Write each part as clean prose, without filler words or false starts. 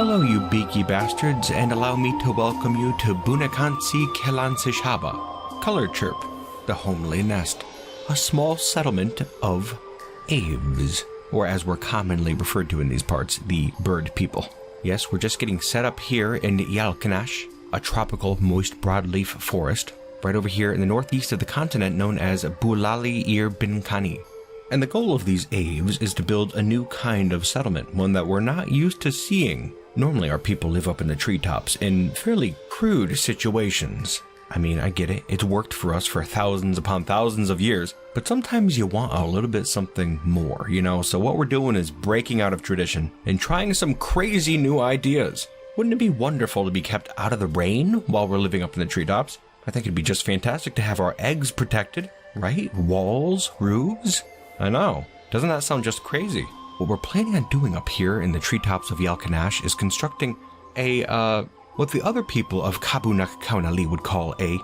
Hello, you beaky bastards, and allow me to welcome you to Bunakansi Kelansishaba, Colorchirp, the homely nest, a small settlement of aves, or as we're commonly referred to in these parts, the bird people. Yes, we're just getting set up here in Yalkanash, a tropical moist broadleaf forest, right over here in the northeast of the continent known as Bulali-ir-Binkani. And the goal of these aves is to build a new kind of settlement, one that we're not used to seeing. Normally our people live up in the treetops in fairly crude situations. I mean, I get it, it's worked for us for thousands upon thousands of years, but sometimes you want a little bit something more, you know? So what we're doing is breaking out of tradition and trying some crazy new ideas. Wouldn't it be wonderful to be kept out of the rain while we're living up in the treetops? I think it'd be just fantastic to have our eggs protected, right? Walls, roofs? I know. Doesn't that sound just crazy? What we're planning on doing up here in the treetops of Yalkanash is constructing a, what the other people of Kabunak Kaunali would call a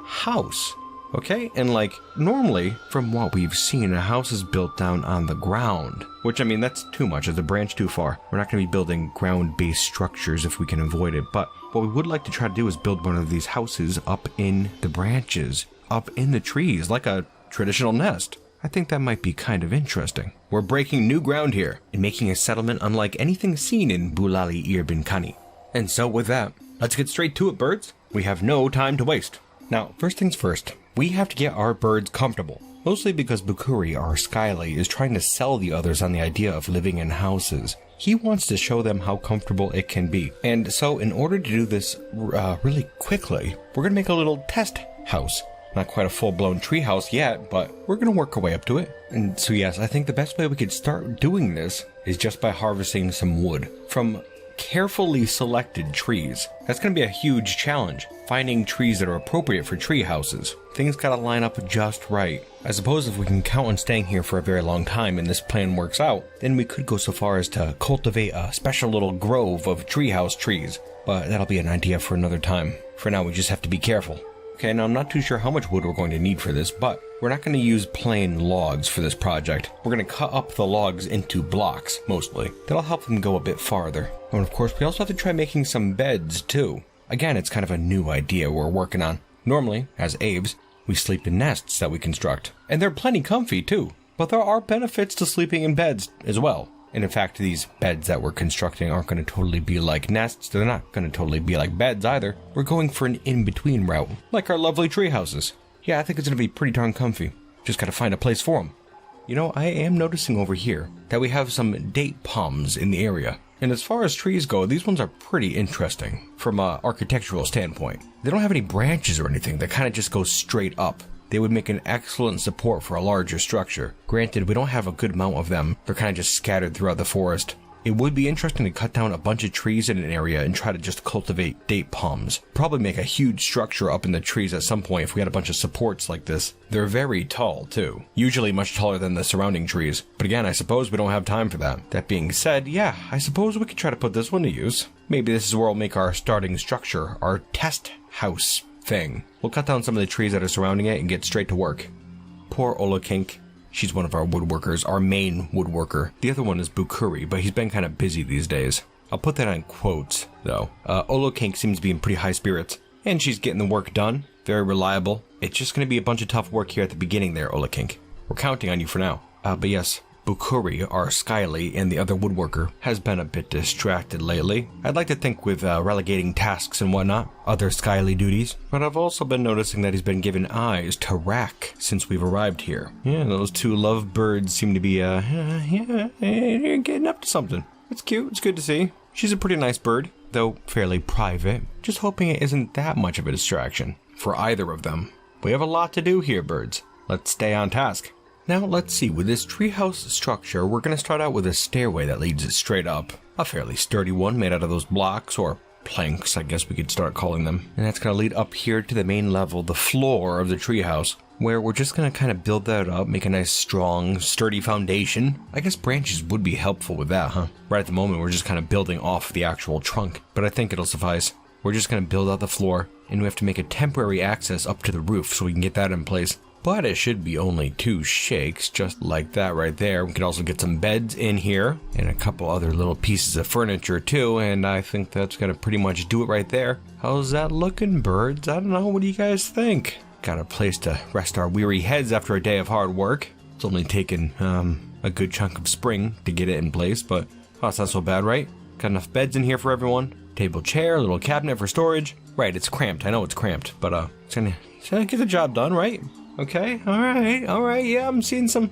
house. Okay? And like, normally, from what we've seen, a house is built down on the ground. Which, I mean, that's too much. It's a branch too far. We're not going to be building ground-based structures if we can avoid it. But what we would like to try to do is build one of these houses up in the branches, up in the trees, like a traditional nest. I think that might be kind of interesting. We're breaking new ground here and making a settlement unlike anything seen in Bulali-ir-Binkani. And so with that, let's get straight to it, birds. We have no time to waste. Now, first things first, we have to get our birds comfortable. Mostly because Bukuri, our Skyly, is trying to sell the others on the idea of living in houses. He wants to show them how comfortable it can be. And so in order to do this really quickly, we're going to make a little test house. Not quite a full-blown treehouse yet, but we're going to work our way up to it. And so yes, I think the best way we could start doing this is just by harvesting some wood from carefully selected trees. That's going to be a huge challenge, finding trees that are appropriate for tree houses. Things got to line up just right. I suppose if we can count on staying here for a very long time and this plan works out, then we could go so far as to cultivate a special little grove of treehouse trees. But that'll be an idea for another time. For now, we just have to be careful. Okay, now I'm not too sure how much wood we're going to need for this, but we're not going to use plain logs for this project. We're going to cut up the logs into blocks, mostly. That'll help them go a bit farther. And of course, we also have to try making some beds, too. Again, it's kind of a new idea we're working on. Normally, as aves, we sleep in nests that we construct. And they're plenty comfy, too. But there are benefits to sleeping in beds as well. And in fact, these beds that we're constructing aren't going to totally be like nests. They're not going to totally be like beds either. We're going for an in-between route, like our lovely tree houses. Yeah, I think it's going to be pretty darn comfy. Just got to find a place for them. You know, I am noticing over here that we have some date palms in the area. And as far as trees go, these ones are pretty interesting from an architectural standpoint. They don't have any branches or anything. They kind of just go straight up. They would make an excellent support for a larger structure. Granted, we don't have a good amount of them. They're kind of just scattered throughout the forest. It would be interesting to cut down a bunch of trees in an area and try to just cultivate date palms. Probably make a huge structure up in the trees at some point if we had a bunch of supports like this. They're very tall, too. Usually much taller than the surrounding trees. But again, I suppose we don't have time for that. That being said, yeah, I suppose we could try to put this one to use. Maybe this is where we'll make our starting structure, our test house thing. We'll cut down some of the trees that are surrounding it and get straight to work. Poor Olokink. She's one of our woodworkers, our main woodworker. The other one is Bukuri, but he's been kind of busy these days. I'll put that on quotes, though. Olokink seems to be in pretty high spirits, and she's getting the work done. Very reliable. It's just going to be a bunch of tough work here at the beginning there, Olokink. We're counting on you for now. But yes, Bukuri, our Skyly, and the other woodworker, has been a bit distracted lately. I'd like to think with relegating tasks and whatnot, other Skyly duties, but I've also been noticing that he's been given eyes to Rack since we've arrived here. Yeah, those two lovebirds seem to be, getting up to something. It's cute, it's good to see. She's a pretty nice bird, though fairly private. Just hoping it isn't that much of a distraction for either of them. We have a lot to do here, birds. Let's stay on task. Now, let's see, with this treehouse structure, we're going to start out with a stairway that leads straight up. A fairly sturdy one made out of those blocks, or planks, I guess we could start calling them. And that's going to lead up here to the main level, the floor of the treehouse, where we're just going to kind of build that up, make a nice, strong, sturdy foundation. I guess branches would be helpful with that, huh? Right at the moment, we're just kind of building off the actual trunk, but I think it'll suffice. We're just going to build out the floor, and we have to make a temporary access up to the roof so we can get that in place. but it should be only 2 shakes, just like that right there. We could also get some beds in here and a couple other little pieces of furniture too, and I think that's gonna pretty much do it right there. How's that looking, birds? I don't know, what do you guys think? Got a place to rest our weary heads after a day of hard work. It's only taken a good chunk of spring to get it in place, but oh, it's not so bad, right? Got enough beds in here for everyone. Table, chair, little cabinet for storage. Right, it's cramped. I know it's cramped, but it's gonna get the job done, right? Okay, all right. Yeah, I'm seeing some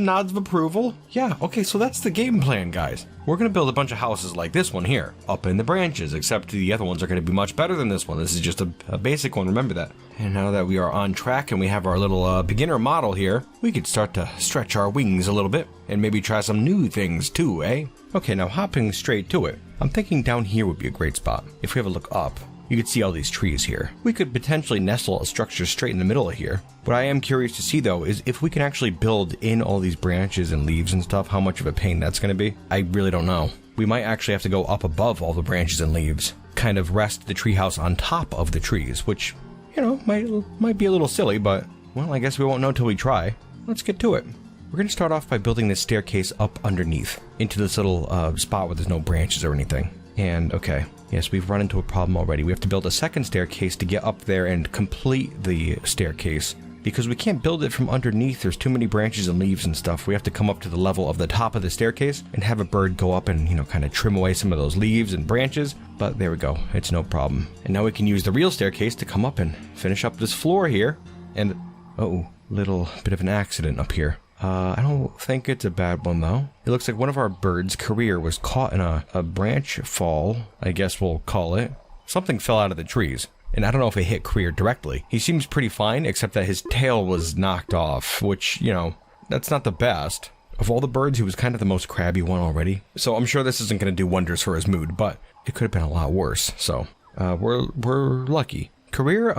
nods of approval. Yeah, okay, so that's the game plan, guys. We're gonna build a bunch of houses like this one here, up in the branches, except the other ones are gonna be much better than this one. This is just a basic one, remember that. And now that we are on track and we have our little beginner model here, we could start to stretch our wings a little bit and maybe try some new things too, eh? Okay, now hopping straight to it, I'm thinking down here would be a great spot. If we have a look up, you can see all these trees here. We could potentially nestle a structure straight in the middle of here. What I am curious to see though is if we can actually build in all these branches and leaves and stuff, how much of a pain that's going to be. I really don't know. We might actually have to go up above all the branches and leaves, kind of rest the treehouse on top of the trees, which, you know, might be a little silly, but well, I guess we won't know till we try. Let's get to it. We're going to start off by building this staircase up underneath into this little spot where there's no branches or anything. And okay, yes, we've run into a problem already. We have to build a second staircase to get up there and complete the staircase. Because we can't build it from underneath, there's too many branches and leaves and stuff. We have to come up to the level of the top of the staircase and have a bird go up and, you know, kind of trim away some of those leaves and branches. But there we go, it's no problem. And now we can use the real staircase to come up and finish up this floor here. And, oh, little bit of an accident up here. I don't think it's a bad one though. It looks like one of our birds' career was caught in a branch fall, I guess we'll call it. Something fell out of the trees, and I don't know if it hit Career directly. He seems pretty fine, except that his tail was knocked off, which, you know, that's not the best. Of all the birds, he was kind of the most crabby one already. So I'm sure this isn't going to do wonders for his mood, but it could have been a lot worse. So we're lucky. Career,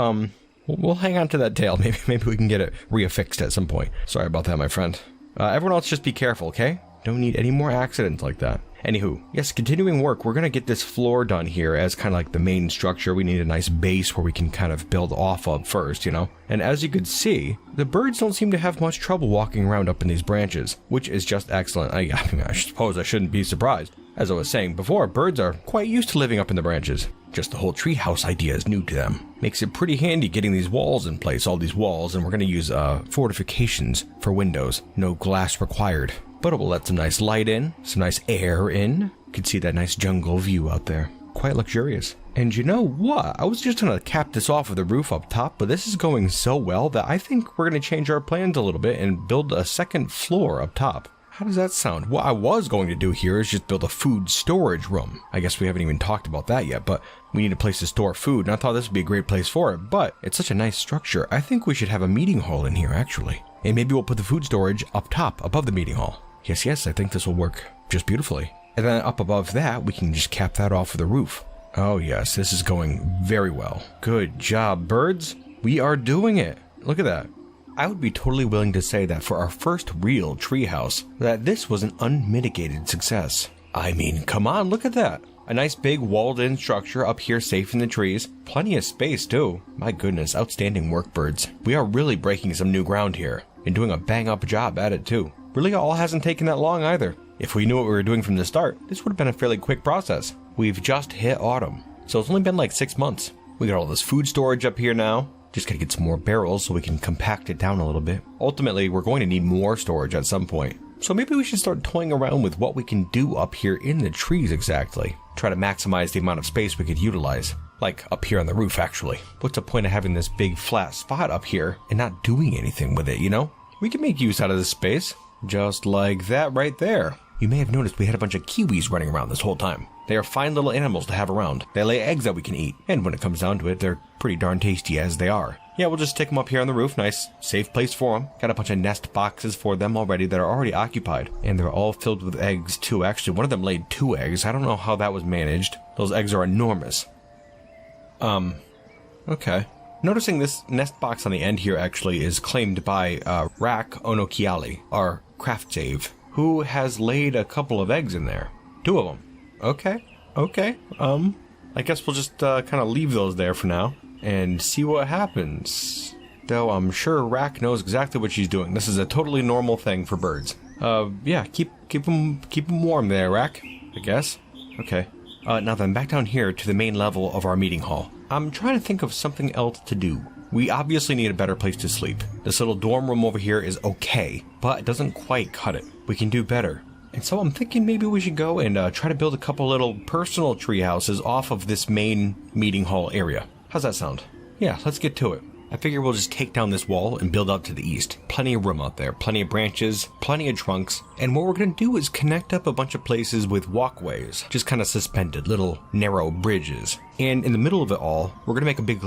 we'll hang on to that tail. Maybe we can get it reaffixed at some point. Sorry about that, my friend. Everyone else just be careful, okay? Don't need any more accidents like that. Anywho, yes, continuing work, we're going to get this floor done here as kind of like the main structure. We need a nice base where we can kind of build off of first, you know? And as you could see, the birds don't seem to have much trouble walking around up in these branches, which is just excellent. I mean, I suppose I shouldn't be surprised. As I was saying before, birds are quite used to living up in the branches. Just the whole treehouse idea is new to them. Makes it pretty handy getting these walls in place, all these walls, and we're going to use fortifications for windows. No glass required. But it will let some nice light in, some nice air in. You can see that nice jungle view out there. Quite luxurious. And you know what? I was just going to cap this off with a roof up top, but this is going so well that I think we're going to change our plans a little bit and build a second floor up top. How does that sound? What I was going to do here is just build a food storage room. I guess we haven't even talked about that yet, but we need a place to store food, and I thought this would be a great place for it, but it's such a nice structure. I think we should have a meeting hall in here, actually. And maybe we'll put the food storage up top, above the meeting hall. Yes, I think this will work just beautifully. And then up above that, we can just cap that off with a roof. Oh yes, this is going very well. Good job, birds. We are doing it. Look at that. I would be totally willing to say that for our first real treehouse, that this was an unmitigated success. I mean, come on, look at that. A nice big walled-in structure up here safe in the trees. Plenty of space, too. My goodness, outstanding work, birds. We are really breaking some new ground here, and doing a bang-up job at it, too. Really all hasn't taken that long, either. If we knew what we were doing from the start, this would have been a fairly quick process. We've just hit autumn, so it's only been like 6 months. We got all this food storage up here now. Just gotta get some more barrels so we can compact it down a little bit. Ultimately, we're going to need more storage at some point. So maybe we should start toying around with what we can do up here in the trees exactly. Try to maximize the amount of space we could utilize. Like up here on the roof, actually. What's the point of having this big flat spot up here and not doing anything with it, you know? We can make use out of this space. Just like that right there. You may have noticed we had a bunch of kiwis running around this whole time. They are fine little animals to have around. They lay eggs that we can eat. And when it comes down to it, they're pretty darn tasty as they are. Yeah, we'll just stick them up here on the roof. Nice, safe place for them. Got a bunch of nest boxes for them already that are already occupied. And they're all filled with eggs too. Actually, one of them laid 2 eggs. I don't know how that was managed. Those eggs are enormous. Okay. Noticing this nest box on the end here actually is claimed by Rak Onokiali, our craft save, who has laid a couple of eggs in there. 2 of them. Okay. I guess we'll just kind of leave those there for now and see what happens. though I'm sure Rack knows exactly what she's doing. This is a totally normal thing for birds. Yeah, keep them warm there, Rack, I guess. Okay. Now then, back down here to the main level of our meeting hall. I'm trying to think of something else to do. We obviously need a better place to sleep. This little dorm room over here is okay, but it doesn't quite cut it. We can do better. And so I'm thinking maybe we should go and try to build a couple little personal tree houses off of this main meeting hall area. How's that sound? Yeah, let's get to it. I figure we'll just take down this wall and build out to the east. Plenty of room out there, plenty of branches, plenty of trunks, and what we're going to do is connect up a bunch of places with walkways, just kind of suspended, little narrow bridges. And in the middle of it all, we're going to make a big,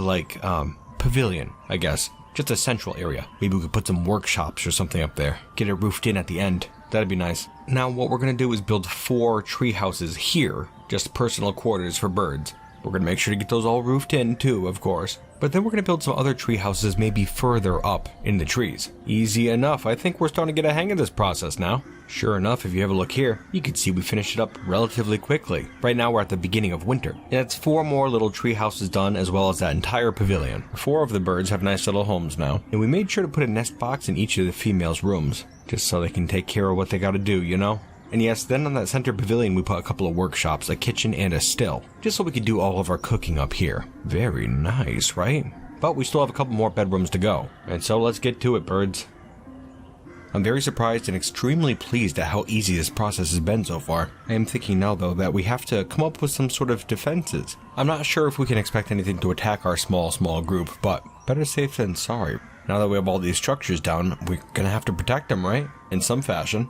pavilion, I guess. Just a central area. Maybe we could put some workshops or something up there. Get it roofed in at the end. That'd be nice. Now, what we're going to do is build 4 tree houses here, just personal quarters for birds. We're going to make sure to get those all roofed in too, of course. But then we're going to build some other tree houses maybe further up in the trees. Easy enough. I think we're starting to get a hang of this process now. Sure enough, if you have a look here, you can see we finished it up relatively quickly. Right now we're at the beginning of winter. And it's 4 more little tree houses done, as well as that entire pavilion. 4 of the birds have nice little homes now. And we made sure to put a nest box in each of the females' rooms, just so they can take care of what they gotta do, you know? And yes, then on that center pavilion we put a couple of workshops, a kitchen and a still, just so we could do all of our cooking up here. Very nice, right? But we still have a couple more bedrooms to go, and so let's get to it, birds. I'm very surprised and extremely pleased at how easy this process has been so far. I am thinking now, though, that we have to come up with some sort of defenses. I'm not sure if we can expect anything to attack our small group, but better safe than sorry. Now that we have all these structures down, we're gonna have to protect them, right? In some fashion.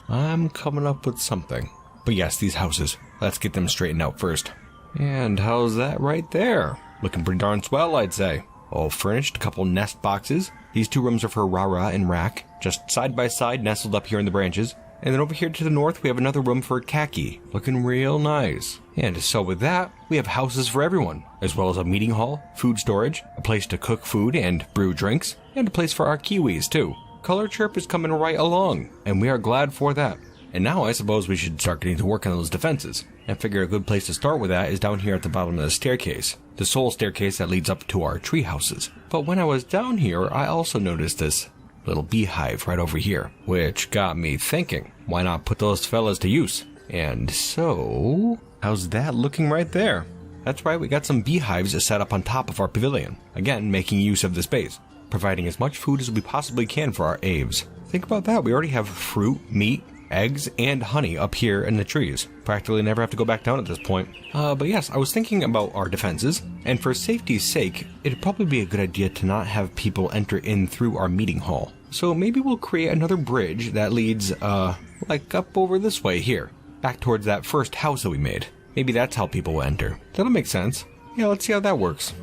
I'm coming up with something. But yes, these houses. Let's get them straightened out first. And how's that right there? Looking pretty darn swell, I'd say. All furnished, a couple nest boxes. These 2 rooms are for Rara and Rack, just side by side, nestled up here in the branches. And then over here to the north, we have another room for Khaki, looking real nice. And so with that, we have houses for everyone, as well as a meeting hall, food storage, a place to cook food and brew drinks, and a place for our kiwis too. Colorchirp is coming right along, and we are glad for that. And now I suppose we should start getting to work on those defenses. I figure a good place to start with that is down here at the bottom of the staircase. The sole staircase that leads up to our tree houses. But when I was down here, I also noticed this little beehive right over here, which got me thinking, why not put those fellas to use? And so, how's that looking right there? That's right, we got some beehives set up on top of our pavilion. Again, making use of the space, providing as much food as we possibly can for our aves. Think about that, we already have fruit, meat, eggs, and honey up here in the trees. Practically never have to go back down at this point. But yes, I was thinking about our defenses, and for safety's sake, it'd probably be a good idea to not have people enter in through our meeting hall. So maybe we'll create another bridge that leads, like up over this way here, back towards that first house that we made. Maybe that's how people will enter. That'll make sense. Yeah, let's see how that works.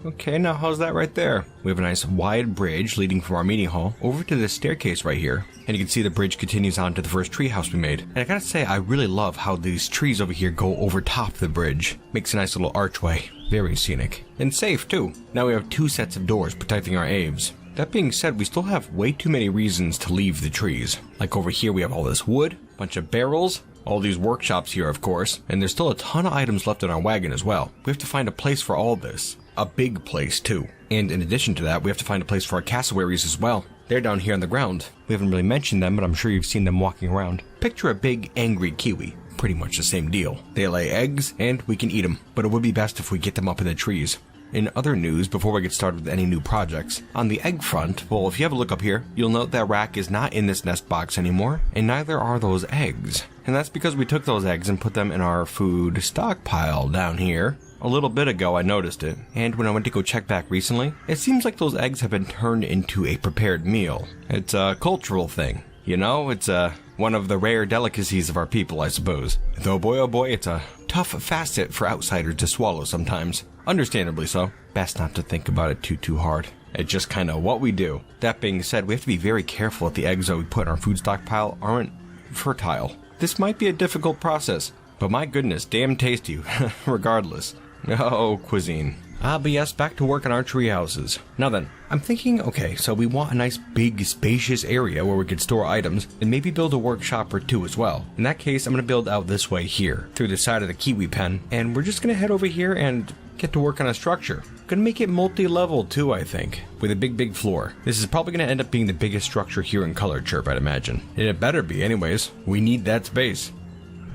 Okay, now how's that right there? We have a nice wide bridge leading from our meeting hall over to this staircase right here. And you can see the bridge continues on to the first tree house we made. And I gotta say, I really love how these trees over here go over top the bridge. Makes a nice little archway. Very scenic. And safe, too. Now we have 2 sets of doors protecting our aves. That being said, we still have way too many reasons to leave the trees. Like over here we have all this wood, bunch of barrels, all these workshops here of course, and there's still a ton of items left in our wagon as well. We have to find a place for all this. A big place too. And in addition to that, we have to find a place for our cassowaries as well. They're down here on the ground. We haven't really mentioned them, but I'm sure you've seen them walking around. Picture a big angry kiwi. Pretty much the same deal. They lay eggs, and we can eat them, but it would be best if we get them up in the trees. In other news, before we get started with any new projects, on the egg front, well, if you have a look up here, you'll note that Rack is not in this nest box anymore, and neither are those eggs. And that's because we took those eggs and put them in our food stockpile down here. A little bit ago I noticed it, and when I went to go check back recently, it seems like those eggs have been turned into a prepared meal. It's a cultural thing, you know? It's one of the rare delicacies of our people, I suppose. Though boy oh boy, it's a tough facet for outsiders to swallow sometimes. Understandably so. Best not to think about it too hard. It's just kind of what we do. That being said, we have to be very careful that the eggs that we put in our food stockpile aren't fertile. This might be a difficult process, but my goodness, damn tasty, regardless. Oh, cuisine. But yes, back to work on our tree houses. Now then, I'm thinking, okay, so we want a nice big spacious area where we could store items and maybe build a workshop or two as well. In that case, I'm going to build out this way here, through the side of the kiwi pen, and we're just going to head over here and get to work on a structure. Gonna make it multi-level too, I think, with a big floor. This is probably gonna end up being the biggest structure here in Colorchirp, I'd imagine. And it better be anyways. We need that space.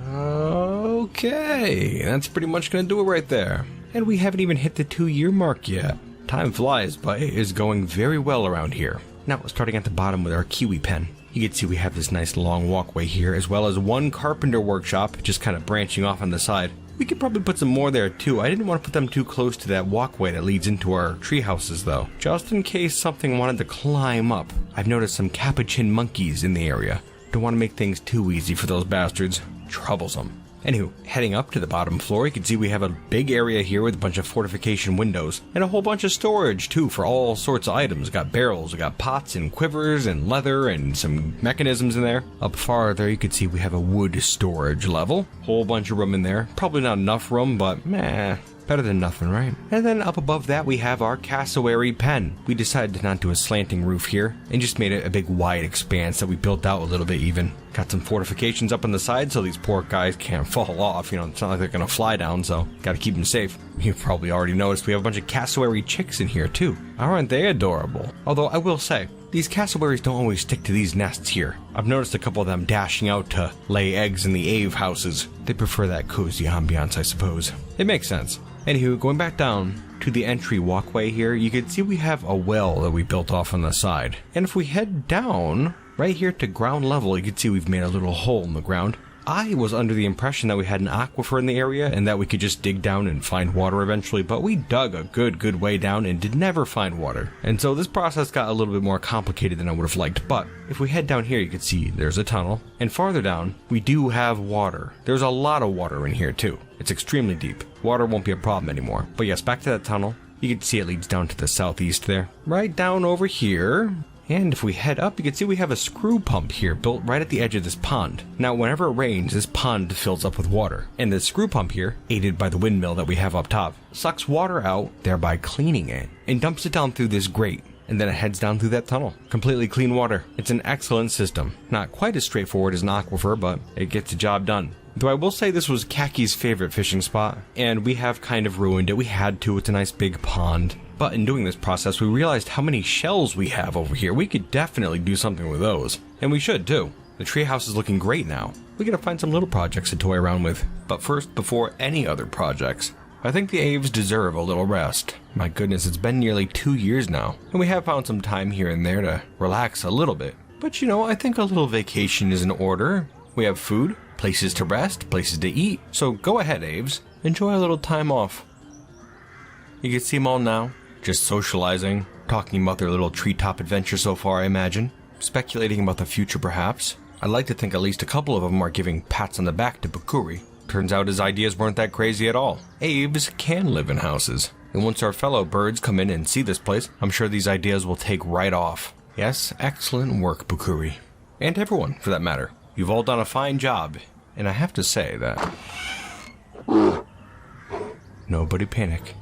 Okay, that's pretty much gonna do it right there. And we haven't even hit the 2-year mark yet. Time flies, but it is going very well around here. Now, starting at the bottom with our kiwi pen. You can see we have this nice long walkway here, as well as one carpenter workshop, just kind of branching off on the side. We could probably put some more there too. I didn't want to put them too close to that walkway that leads into our tree houses though, just in case something wanted to climb up. I've noticed some capuchin monkeys in the area. Don't want to make things too easy for those bastards. Troublesome. Anywho, heading up to the bottom floor, you can see we have a big area here with a bunch of fortification windows and a whole bunch of storage too for all sorts of items. We got barrels, we got pots and quivers and leather and some mechanisms in there. Up farther, you can see we have a wood storage level. Whole bunch of room in there. Probably not enough room, but meh. Better than nothing, right? And then up above that, we have our cassowary pen. We decided to not do a slanting roof here and just made it a big wide expanse that we built out a little bit even. Got some fortifications up on the side so these poor guys can't fall off. You know, it's not like they're gonna fly down, so gotta keep them safe. You've probably already noticed we have a bunch of cassowary chicks in here too. Aren't they adorable? Although I will say, these cassowaries don't always stick to these nests here. I've noticed a couple of them dashing out to lay eggs in the ave houses. They prefer that cozy ambiance, I suppose. It makes sense. Anywho, going back down to the entry walkway here, you can see we have a well that we built off on the side. And if we head down right here to ground level, you can see we've made a little hole in the ground. I was under the impression that we had an aquifer in the area and that we could just dig down and find water eventually, but we dug a good way down and did never find water. And so this process got a little bit more complicated than I would have liked, but if we head down here, you can see there's a tunnel, and farther down, we do have water. There's a lot of water in here too. It's extremely deep. Water won't be a problem anymore. But yes, back to that tunnel. You can see it leads down to the southeast there. Right down over here. And if we head up, you can see we have a screw pump here built right at the edge of this pond. Now, whenever it rains, this pond fills up with water. And the screw pump here, aided by the windmill that we have up top, sucks water out, thereby cleaning it, and dumps it down through this grate. And then it heads down through that tunnel. Completely clean water. It's an excellent system. Not quite as straightforward as an aquifer, but it gets the job done. Though I will say this was Kaki's favorite fishing spot, and we have kind of ruined it. We had to. It's a nice big pond. But in doing this process, we realized how many shells we have over here. We could definitely do something with those. And we should, too. The treehouse is looking great now. We gotta find some little projects to toy around with. But first, before any other projects, I think the aves deserve a little rest. My goodness, it's been nearly 2 years now, and we have found some time here and there to relax a little bit. But you know, I think a little vacation is in order. We have food, places to rest, places to eat. So go ahead, aves. Enjoy a little time off. You can see them all now. Just socializing, talking about their little treetop adventure so far, I imagine. Speculating about the future, perhaps. I'd like to think at least a couple of them are giving pats on the back to Bukuri. Turns out his ideas weren't that crazy at all. Aves can live in houses. And once our fellow birds come in and see this place, I'm sure these ideas will take right off. Yes, excellent work, Bukuri. And everyone, for that matter. You've all done a fine job. And I have to say that... Nobody panic.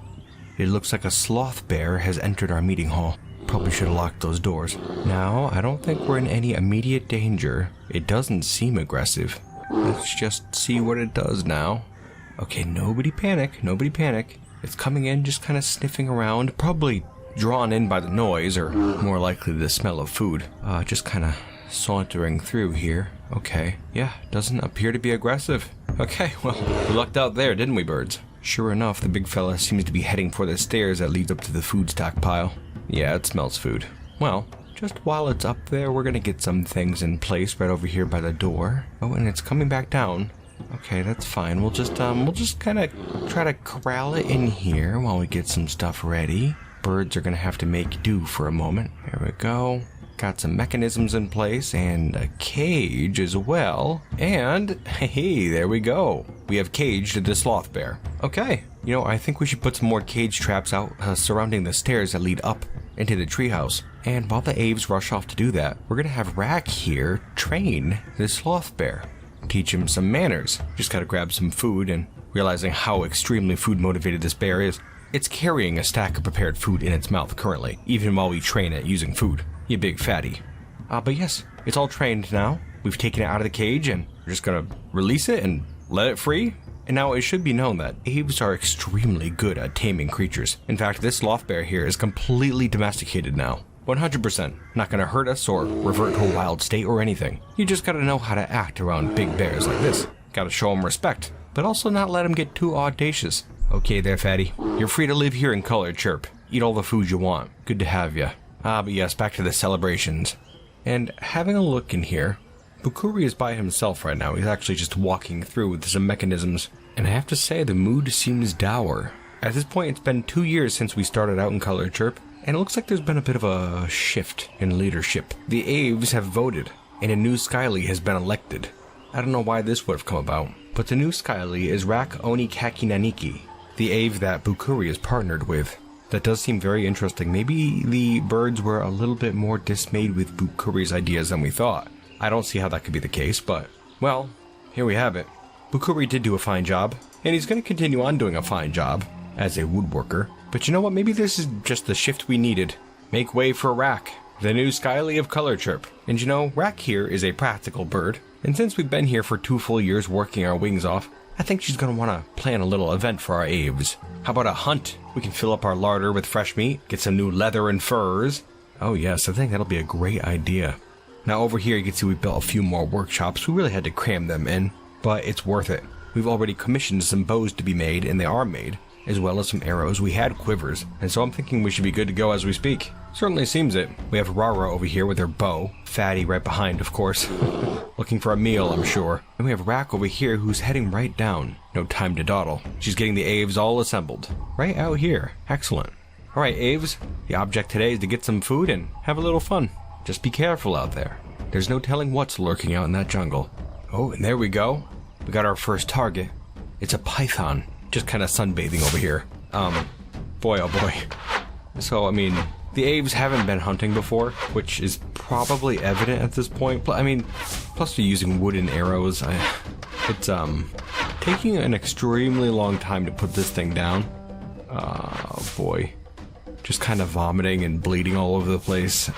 It looks like a sloth bear has entered our meeting hall. Probably should have locked those doors. Now, I don't think we're in any immediate danger. It doesn't seem aggressive. Let's just see what it does now. Okay, nobody panic, nobody panic. It's coming in, just kind of sniffing around, probably drawn in by the noise, or more likely the smell of food. Just kind of sauntering through here. Okay, yeah, doesn't appear to be aggressive. Okay, well, we lucked out there, didn't we, birds? Sure enough, the big fella seems to be heading for the stairs that leads up to the food stockpile. Yeah, it smells food. Well, just while it's up there, we're gonna get some things in place right over here by the door. Oh, and it's coming back down. Okay, that's fine. We'll just kind of try to corral it in here while we get some stuff ready. Birds are gonna have to make do for a moment. There we go. Got some mechanisms in place and a cage as well. And hey, there we go. We have caged the sloth bear. Okay, you know, I think we should put some more cage traps out surrounding the stairs that lead up into the treehouse. And while the aves rush off to do that, we're gonna have Rack here train the sloth bear. Teach him some manners. Just gotta grab some food, and realizing how extremely food motivated this bear is, It's carrying a stack of prepared food in its mouth currently, even while we train it using food. You big fatty. But yes, it's all trained now. We've taken it out of the cage and we're just gonna release it and let it free. And now it should be known that aves are extremely good at taming creatures. In fact, this sloth bear here is completely domesticated now. 100%. Not gonna hurt us or revert to a wild state or anything. You just gotta know how to act around big bears like this. Gotta show them respect, but also not let them get too audacious. Okay there, fatty. You're free to live here in Colorchirp. Eat all the food you want. Good to have ya. But yes, back to the celebrations. And having a look in here, Bukuri is by himself right now. He's actually just walking through with some mechanisms. And I have to say, the mood seems dour. At this point, it's been 2 years since we started out in Colorchirp, and it looks like there's been a bit of a shift in leadership. The aves have voted, and a new Skyly has been elected. I don't know why this would have come about, but the new Skyly is Rak Oni Kakinaniki, the ave that Bukuri is partnered with. That does seem very interesting. Maybe the birds were a little bit more dismayed with Bukuri's ideas than we thought. I don't see how that could be the case, but, well, here we have it. Bukuri did do a fine job, and he's going to continue on doing a fine job as a woodworker. But you know what? Maybe this is just the shift we needed. Make way for Rak, the new Skyly of Colorchirp. And you know, Rak here is a practical bird, and since we've been here for 2 full years working our wings off, I think she's going to want to plan a little event for our aves. How about a hunt? We can fill up our larder with fresh meat, get some new leather and furs. Oh yes, I think that'll be a great idea. Now over here you can see we built a few more workshops. We really had to cram them in, but it's worth it. We've already commissioned some bows to be made, and they are made, as well as some arrows. We had quivers, and so I'm thinking we should be good to go as we speak. Certainly seems it. We have Rara over here with her bow, Fatty right behind, of course. Looking for a meal, I'm sure. And we have Rak over here who's heading right down. No time to dawdle. She's getting the aves all assembled. Right out here. Excellent. Alright, aves, the object today is to get some food and have a little fun. Just be careful out there. There's no telling what's lurking out in that jungle. Oh, and there we go. We got our first target. It's a python. Just kind of sunbathing over here. Boy oh boy. So, I mean, the aves haven't been hunting before, which is probably evident at this point. I mean, plus they're using wooden arrows. It's, taking an extremely long time to put this thing down. Oh boy. Just kind of vomiting and bleeding all over the place.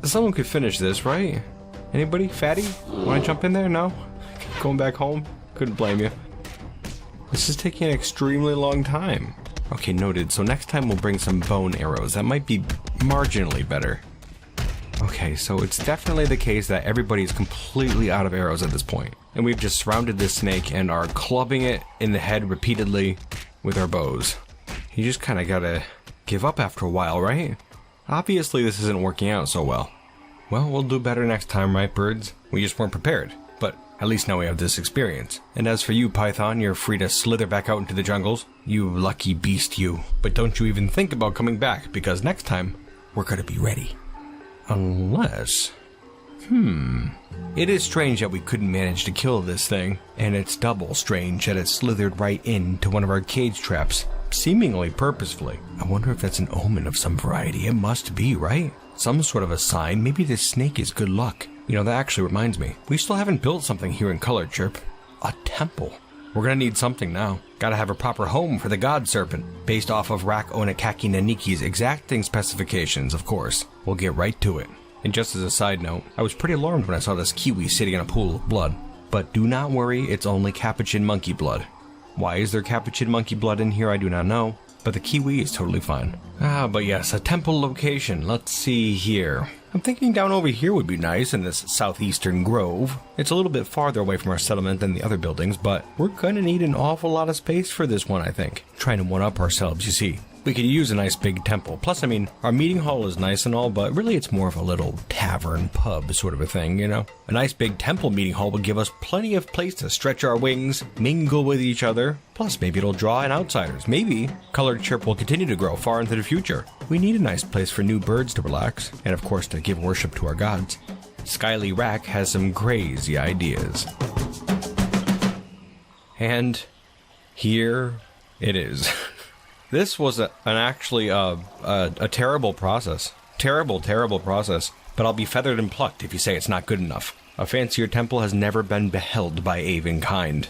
Someone could finish this, right? Anybody? Fatty? Want to jump in there? No? Going back home? Couldn't blame you. This is taking an extremely long time. Okay, noted. So next time we'll bring some bone arrows. That might be marginally better. Okay, so it's definitely the case that everybody's completely out of arrows at this point. And we've just surrounded this snake and are clubbing it in the head repeatedly with our bows. You just kind of gotta give up after a while, right? Obviously this isn't working out so well. Well, we'll do better next time, right, birds? We just weren't prepared. But at least now we have this experience. And as for you, Python, you're free to slither back out into the jungles. You lucky beast, you. But don't you even think about coming back, because next time, we're gonna be ready. Unless... It is strange that we couldn't manage to kill this thing, and it's double strange that it slithered right into one of our cage traps, seemingly purposefully. I wonder if that's an omen of some variety. It must be, right? Some sort of a sign. Maybe this snake is good luck. You know, that actually reminds me. We still haven't built something here in Colorchirp. A temple. We're gonna need something now. Gotta have a proper home for the god serpent, based off of Rak Onakaki Naniki's exacting specifications, of course. We'll get right to it. And just as a side note, I was pretty alarmed when I saw this kiwi sitting in a pool of blood. But do not worry, it's only capuchin monkey blood. Why is there capuchin monkey blood in here, I do not know. But the kiwi is totally fine. But yes, a temple location. Let's see here. I'm thinking down over here would be nice in this southeastern grove. It's a little bit farther away from our settlement than the other buildings, but we're gonna need an awful lot of space for this one, I think. Trying to one-up ourselves, you see. We could use a nice big temple. Plus, I mean, our meeting hall is nice and all, but really it's more of a little tavern pub sort of a thing, you know? A nice big temple meeting hall would give us plenty of place to stretch our wings, mingle with each other. Plus, maybe it'll draw in outsiders. Maybe Colorchirp will continue to grow far into the future. We need a nice place for new birds to relax, and of course to give worship to our gods. Skyly Rak has some crazy ideas. And here it is. This was actually a terrible process. Terrible process. But I'll be feathered and plucked if you say it's not good enough. A fancier temple has never been beheld by avian kind.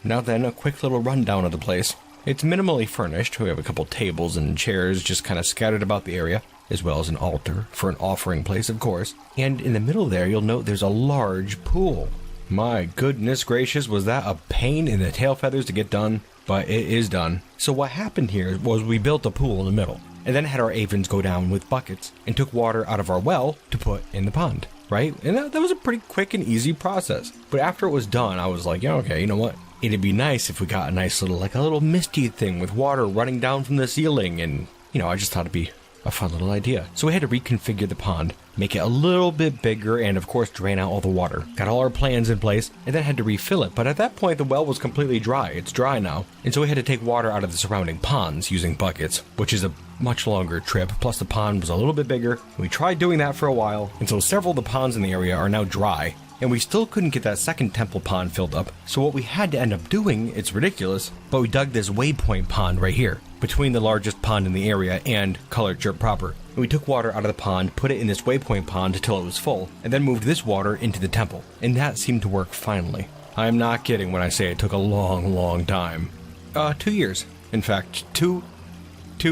Now then, a quick little rundown of the place. It's minimally furnished. We have a couple tables and chairs just kind of scattered about the area, as well as an altar for an offering place, of course. And in the middle there, you'll note there's a large pool. My goodness gracious, was that a pain in the tail feathers to get done? But it is done. So what happened here was we built a pool in the middle, and then had our avens go down with buckets and took water out of our well to put in the pond, right? And that was a pretty quick and easy process. But after it was done, I was like, yeah, okay, you know what? It'd be nice if we got a nice little, like a little misty thing with water running down from the ceiling. And, I just thought it'd be a fun little idea. So we had to reconfigure the pond, make it a little bit bigger, and of course drain out all the water. Got all our plans in place, and then had to refill it. But at that point, the well was completely dry. It's dry now. And so we had to take water out of the surrounding ponds using buckets, which is a much longer trip. Plus the pond was a little bit bigger. We tried doing that for a while, and so several of the ponds in the area are now dry. And we still couldn't get that second temple pond filled up. So what we had to end up doing, it's ridiculous, but we dug this waypoint pond right here, between the largest pond in the area and Colorchirp proper. And we took water out of the pond, put it in this waypoint pond until it was full, and then moved this water into the temple. And that seemed to work finally. I'm not kidding when I say it took a long, long time. 2 years. In fact, two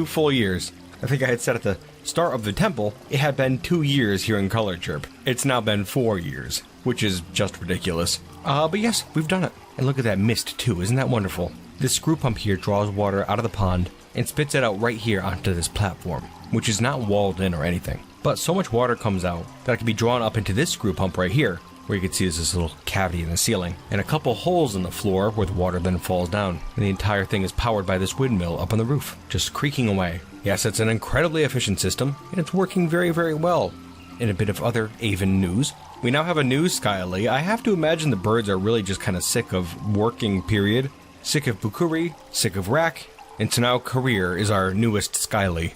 full years. I think I had said at the start of the temple, it had been 2 years here in Colorchirp. It's now been 4 years, which is just ridiculous. But yes, we've done it. And look at that mist too, isn't that wonderful? This screw pump here draws water out of the pond and spits it out right here onto this platform, which is not walled in or anything. But so much water comes out that it can be drawn up into this screw pump right here, where you can see there's this little cavity in the ceiling, and a couple holes in the floor where the water then falls down. And the entire thing is powered by this windmill up on the roof, just creaking away. Yes, it's an incredibly efficient system, and it's working very, very well. In a bit of other avian news, we now have a new skylie. I have to imagine the birds are really just kind of sick of working, period. Sick of Bukuri, sick of Rack, and so now Career is our newest skylie,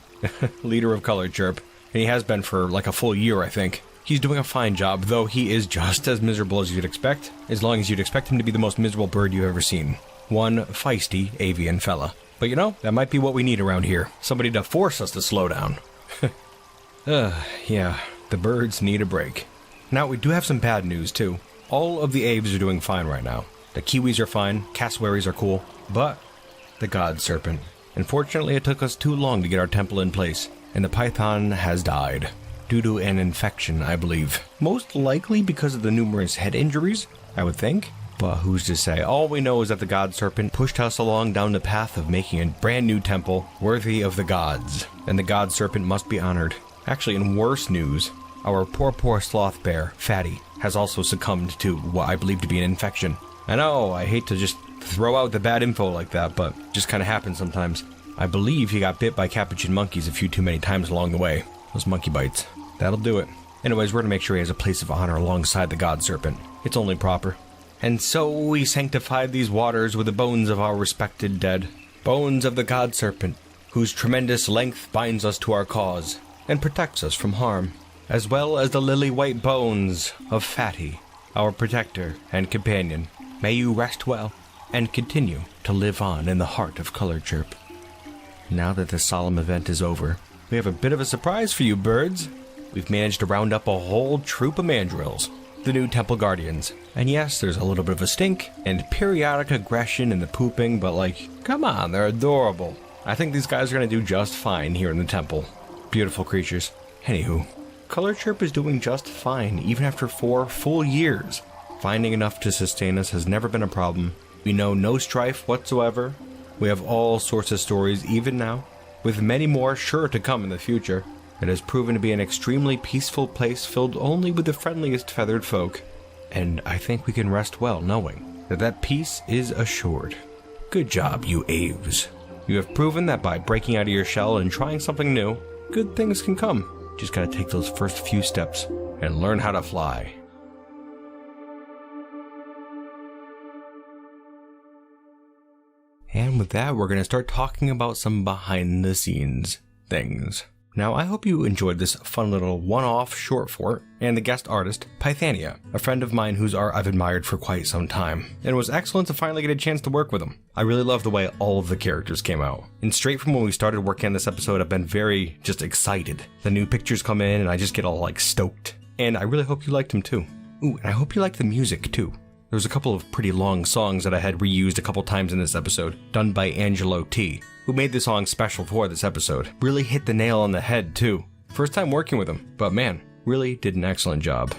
leader of Colorchirp, and he has been for like a full year, I think. He's doing a fine job, though he is just as miserable as you'd expect, as long as you'd expect him to be the most miserable bird you've ever seen. One feisty avian fella. But that might be what we need around here. Somebody to force us to slow down. Yeah, the birds need a break. Now, we do have some bad news, too. All of the aves are doing fine right now. The kiwis are fine, cassowaries are cool, but the god serpent. Unfortunately, it took us too long to get our temple in place, and the python has died. Due to an infection, I believe. Most likely because of the numerous head injuries, I would think. But who's to say? All we know is that the god serpent pushed us along down the path of making a brand new temple worthy of the gods. And the god serpent must be honored. Actually, in worse news, our poor sloth bear, Fatty, has also succumbed to what I believe to be an infection. I know, I hate to just throw out the bad info like that, but it just kind of happens sometimes. I believe he got bit by capuchin monkeys a few too many times along the way. Those monkey bites. That'll do it. Anyways, we're gonna make sure he has a place of honor alongside the god serpent. It's only proper. And so we sanctified these waters with the bones of our respected dead. Bones of the god serpent, whose tremendous length binds us to our cause and protects us from harm, as well as the lily-white bones of Fatty, our protector and companion. May you rest well and continue to live on in the heart of Colorchirp. Now that the solemn event is over, we have a bit of a surprise for you birds. We've managed to round up a whole troop of mandrills, the new temple guardians. And yes, there's a little bit of a stink and periodic aggression in the pooping, but come on, they're adorable. I think these guys are going to do just fine here in the temple. Beautiful creatures. Anywho, Colorchirp is doing just fine, even after 4 full years. Finding enough to sustain us has never been a problem. We know no strife whatsoever. We have all sorts of stories even now, with many more sure to come in the future. It has proven to be an extremely peaceful place filled only with the friendliest feathered folk. And I think we can rest well knowing that peace is assured. Good job, you aves. You have proven that by breaking out of your shell and trying something new, good things can come. Just gotta take those first few steps and learn how to fly. And with that, we're going to start talking about some behind-the-scenes things. Now, I hope you enjoyed this fun little one-off short fort, and the guest artist, Pythania, a friend of mine whose art I've admired for quite some time, and it was excellent to finally get a chance to work with him. I really love the way all of the characters came out. And straight from when we started working on this episode, I've been very just excited. The new pictures come in, and I just get all stoked. And I really hope you liked them too. Ooh, and I hope you liked the music too. There was a couple of pretty long songs that I had reused a couple times in this episode, done by Angelo T, who made the song special for this episode. Really hit the nail on the head too. First time working with him, but man, really did an excellent job.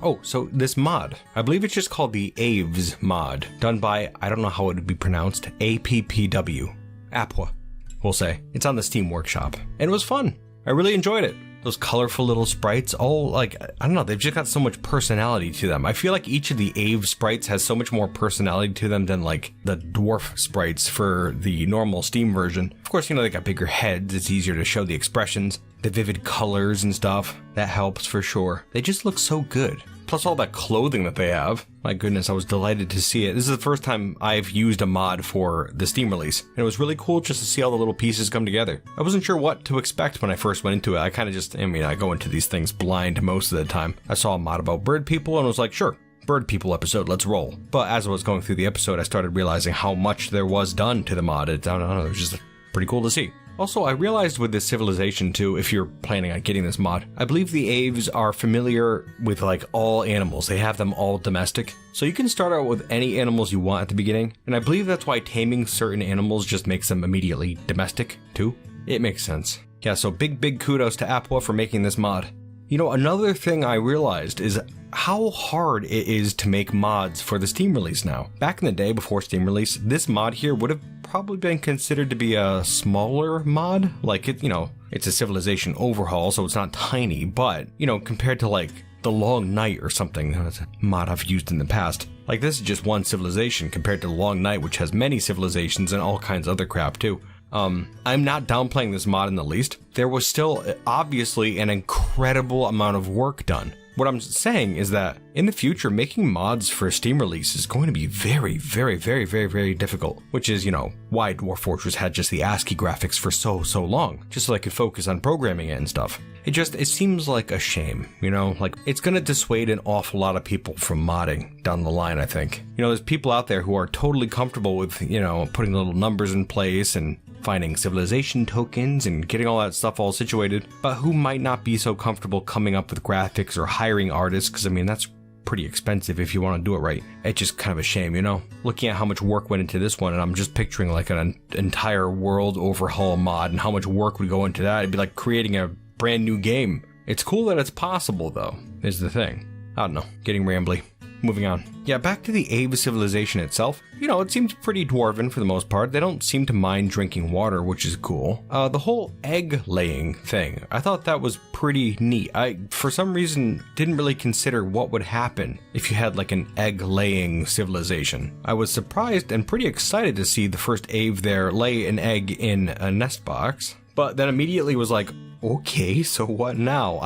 Oh, so this mod, I believe it's just called the aves mod, done by, I don't know how it would be pronounced, APPW. Apwa, we'll say. It's on the Steam Workshop, and it was fun. I really enjoyed it. Those colorful little sprites, all like, I don't know, they've just got so much personality to them. I feel like each of the Ave sprites has so much more personality to them than like the dwarf sprites for the normal Steam version. Of course, you know, they got bigger heads, it's easier to show the expressions, the vivid colors and stuff. That helps for sure. They just look so good. Plus all that clothing that they have. My goodness, I was delighted to see it. This is the first time I've used a mod for the Steam release, and it was really cool just to see all the little pieces come together. I wasn't sure what to expect when I first went into it. I kind of just, I go into these things blind most of the time. I saw a mod about bird people and was like, sure, bird people episode, let's roll. But as I was going through the episode, I started realizing how much there was done to the mod. I don't know, it was just pretty cool to see. Also, I realized with this civilization too, if you're planning on getting this mod, I believe the aves are familiar with like all animals. They have them all domestic. So you can start out with any animals you want at the beginning. And I believe that's why taming certain animals just makes them immediately domestic too. It makes sense. Yeah, so big kudos to Apwa for making this mod. You know, another thing I realized is how hard it is to make mods for the Steam release now. Back in the day before Steam release, this mod here would have probably been considered to be a smaller mod. Like, it's a civilization overhaul, so it's not tiny, but, compared to like the Long Night or something, that's a mod I've used in the past. Like, this is just one civilization compared to the Long Night, which has many civilizations and all kinds of other crap too. I'm not downplaying this mod in the least. There was still obviously an incredible amount of work done. What I'm saying is that in the future, making mods for a Steam release is going to be very, very, very, very, very difficult, which is, why Dwarf Fortress had just the ASCII graphics for so long, just so I could focus on programming it and stuff. It seems like a shame, like it's going to dissuade an awful lot of people from modding down the line, I think. There's people out there who are totally comfortable with, putting little numbers in place and finding civilization tokens and getting all that stuff all situated, but who might not be so comfortable coming up with graphics or hiring artists, because that's pretty expensive if you want to do it right. It's just kind of a shame, looking at how much work went into this one, and I'm just picturing like an entire world overhaul mod and how much work would go into that. It'd be like creating a brand new game. It's cool that it's possible though, is the thing. I don't know, getting rambly. Moving on. Yeah, back to the Ave civilization itself. It seems pretty dwarven for the most part. They don't seem to mind drinking water, which is cool. The whole egg laying thing, I thought that was pretty neat. I, for some reason, didn't really consider what would happen if you had like an egg laying civilization. I was surprised and pretty excited to see the first Ave there lay an egg in a nest box, but then immediately was like, okay, so what now?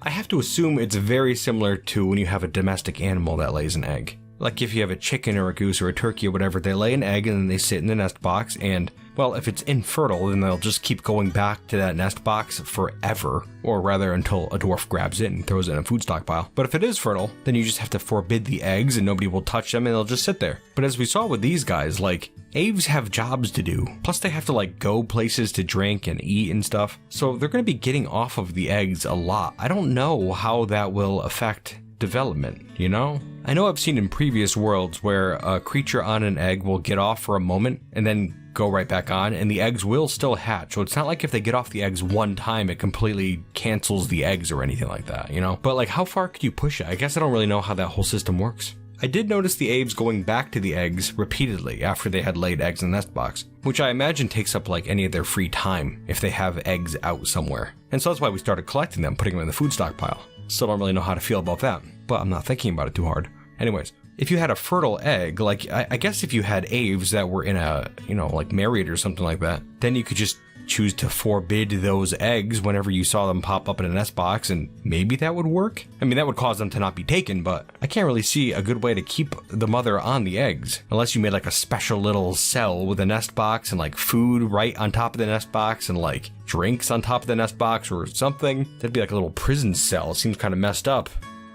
I have to assume it's very similar to when you have a domestic animal that lays an egg. Like if you have a chicken or a goose or a turkey or whatever, they lay an egg and then they sit in the nest box, and, well, if it's infertile, then they'll just keep going back to that nest box forever, or rather until a dwarf grabs it and throws it in a food stockpile. But if it is fertile, then you just have to forbid the eggs and nobody will touch them and they'll just sit there. But as we saw with these guys, like, aves have jobs to do. Plus they have to like go places to drink and eat and stuff. So they're going to be getting off of the eggs a lot. I don't know how that will affect development, I know I've seen in previous worlds where a creature on an egg will get off for a moment and then go right back on, and the eggs will still hatch. So it's not like if they get off the eggs one time, it completely cancels the eggs or anything like that, But like, how far could you push it? I guess I don't really know how that whole system works. I did notice the aves going back to the eggs repeatedly after they had laid eggs in the nest box, which I imagine takes up like any of their free time if they have eggs out somewhere. And so that's why we started collecting them, putting them in the food stockpile. Still don't really know how to feel about that, but I'm not thinking about it too hard. Anyways, if you had a fertile egg, like I guess if you had aves that were in a, like married or something like that, then you could just choose to forbid those eggs whenever you saw them pop up in a nest box, and maybe that would work. That would cause them to not be taken, but I can't really see a good way to keep the mother on the eggs, unless you made like a special little cell with a nest box and like food right on top of the nest box and like drinks on top of the nest box or something. That'd be like a little prison cell. It seems kind of messed up.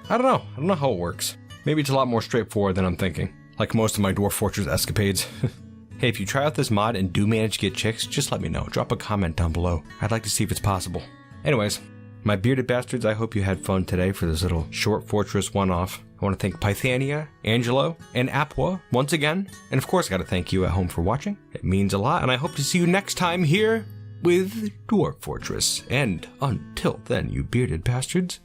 I don't know how it works. Maybe it's a lot more straightforward than I'm thinking, like most of my Dwarf Fortress escapades. Hey, if you try out this mod and do manage to get chicks, just let me know. Drop a comment down below. I'd like to see if it's possible. Anyways, My bearded bastards, I hope you had fun today for this little short fortress one-off. I want to thank Pythania, Angelo, and Apwa once again. And of course, I got to thank you at home for watching. It means a lot, and I hope to see you next time here with Dwarf Fortress. And until then, you bearded bastards,